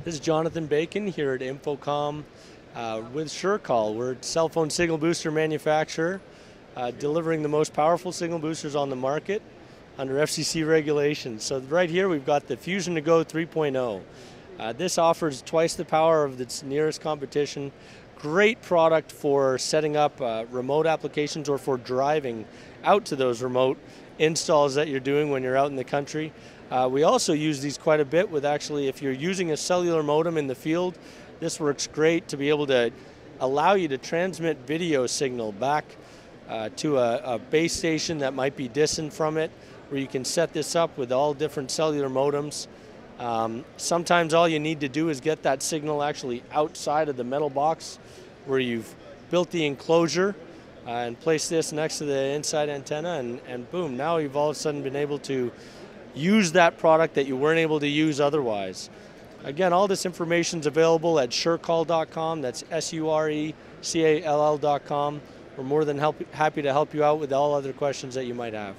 This is Jonathan Bacon here at InfoComm with SureCall. We're a cell phone signal booster manufacturer delivering the most powerful signal boosters on the market under FCC regulations. So right here we've got the Fusion2GO 3.0. This offers twice the power of its nearest competition. Great product for setting up remote applications or for driving out to those remote installs that you're doing when you're out in the country. We also use these quite a bit with actually if you're using a cellular modem in the field, this works great to be able to allow you to transmit video signal back to a base station that might be distant from it, where you can set this up with all different cellular modems. Sometimes all you need to do is get that signal actually outside of the metal box where you've built the enclosure and place this next to the inside antenna and boom, now you've all of a sudden been able to use that product that you weren't able to use otherwise. Again, all this information is available at SureCall.com, that's SureCall.com. We're more than happy to help you out with all other questions that you might have.